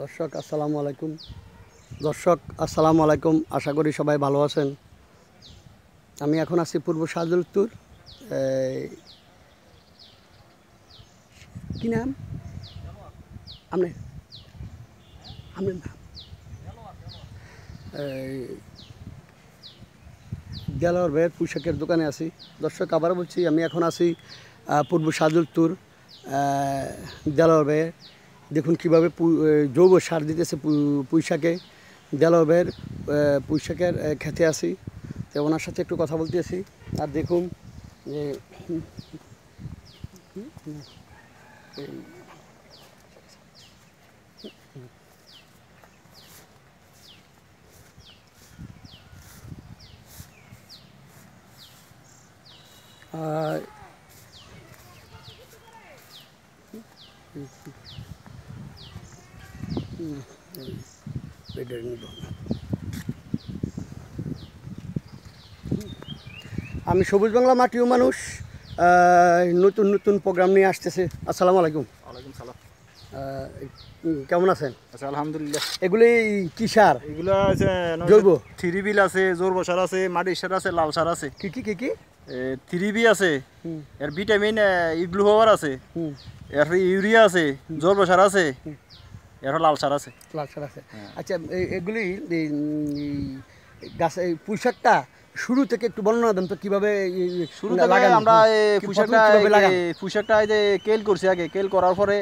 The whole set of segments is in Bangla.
দর্শক আসসালামু আলাইকুম আশা করি সবাই ভালো আছেন। আমি এখন আছি পূর্ব শাহজালাল উত্তর। কি নাম আপনার? আপনার নাম দেলোয়ার ভাইয়ের পোশাকের দোকানে আছি। দর্শক আবারও বলছি, আমি এখন আছি পূর্ব শাহজালাল উত্তর দেলোয়ার ভাইয়ের। দেখুন কীভাবে জৈব সার দিতেছে পুঁইশাকে। দেলোয়ার ভাইয়ের পুঁইশাকের খেতে আছি, তো ওনার সাথে একটু কথা বলতে আছি। আর দেখুন যে আমি সবুজ বাংলা মাটিও মানুষ নতুন নতুন প্রোগ্রাম নিয়ে আসতেছে। আসসালামু আলাইকুম। ওয়ালাইকুম সালাম। কেমন আছেন? আচ্ছা, আলহামদুলিল্লাহ। এগুলি কি সার? এগুলো আছে জৈব থ্রিবিল আছে, জৈব সার আছে, মাটির সার আছে, লাল সার আছে। কি কি কি কি? থ্রিবি আছে, এর ভিটামিন ইগ্লু পাওয়ার আছে, এর ইউরিয়া আছে, জৈব সার আছে, এর লাল সার আছে। লাল সার আছে। আচ্ছা, এগুলি গাছ পুঁইশাকটা শুরু থেকে একটু বর্ণনা দেন তো, কিভাবে শুরু থেকে আমরা পুঁইশাকটা এই যে কেল করছি, আগে কেল করার পরে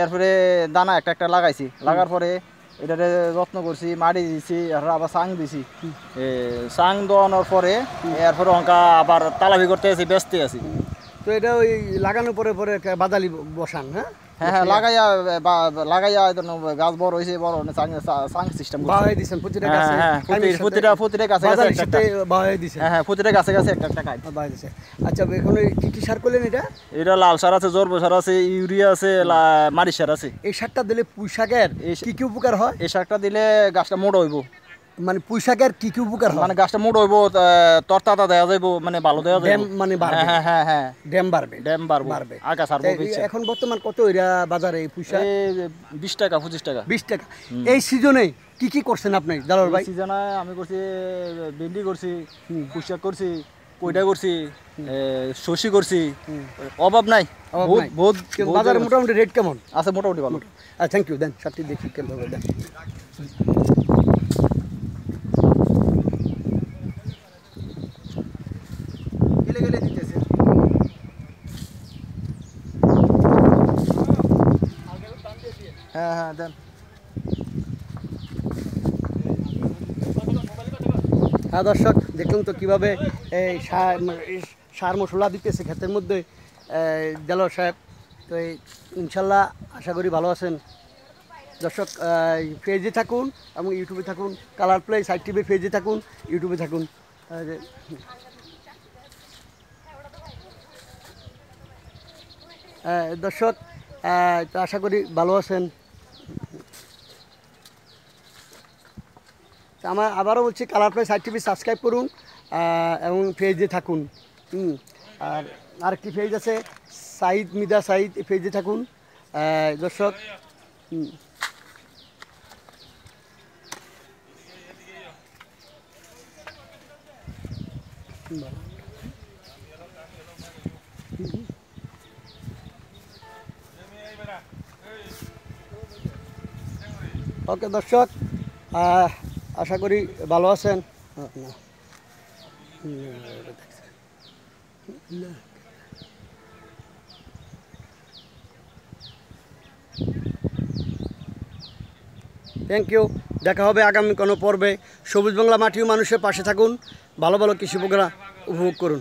এরপরে দানা একটা একটা লাগাইছি, লাগার পরে এটাতে যত্ন করছি, মাটি দিছি, আবার সাং দিছি। সাং দেওয়ানোর পরে এরপরে অঙ্কা আবার তালাবি করতে আছি, ব্যস্ত আছি। তো এটা ওই লাগানোর পরে পরে বাদালি বসান? হ্যাঁ হ্যাঁ, লাগাইয়া গাছ বড় হয়েছে, বড় সাং সিস্টেম দিচ্ছেন প্রতিটা গাছে। প্রতিটা গাছে হ্যাঁ, প্রতিটা গাছে গাছে একটা একটা কাজ দিচ্ছে। আচ্ছা, এখন কি কি সার করলেন? এটা লাল সার আছে, জৈব সার আছে, ইউরিয়া আছে, মাটি সার আছে। এই সারটা দিলে পুঁইশাকের কি কি উপকার হয়? এই সারটা দিলে গাছটা মোটা হইব। মানে পুঁইশাকের কি কি উপকার হয়? মানে গাছটা মোটা হইব, তরতাজা দেওয়া যাইব, মানে ভালো দেওয়া যাইব, মানে বাড়বে। হ্যাঁ হ্যাঁ হ্যাঁ, ড্যাম বাড়বে, ড্যাম বাড়বে, আগা ছাড়বো। এখন বর্তমান কত এরা বাজারে এই পুঁইশাক? 20 টাকা 25 টাকা। 20 টাকা। এই সিজনে কি কি করছেন আপনি দেলোয়ার ভাই? সিজনে আমি করছি ভেন্ডি করছি, পুঁইশাক করছি, কইটা করছি, শসি করছি। অভাব নাই, বহুত। বাজারে মোটামুটি রেট কেমন আছে? মোটামুটি ভালো। Thank you. দেন সারটি দেখি কেমন দেন। হ্যাঁ হ্যাঁ, দেন। হ্যাঁ দর্শক, দেখুন তো কীভাবে এই সার মশলা দিতেছে ক্ষেতের মধ্যে দেলোয়ার সাহেব। তো ইনশাল্লাহ আশা করি ভালো আছেন। দর্শক, পেজে থাকুন এবং ইউটিউবে থাকুন, কালার প্লে সাইড টিভি পেজে থাকুন, ইউটিউবে থাকুন। দর্শক, তো আশা করি ভালো আছেন। আমার আবারও বলছি, colour play side TV subscribe করুন এবং পেজে থাকুন। আর আরেকটি পেজ আছে সাইদ মিদা সাইদ, এই পেজে থাকুন দর্শক। ওকে দর্শক, আশা করি ভালো আছেন। Thank you. দেখা হবে আগামী কোনো পর্বে। সবুজ বাংলা মাটিও মানুষের পাশে থাকুন, ভালো ভালো কৃষি প্রোগ্রাম উপভোগ করুন।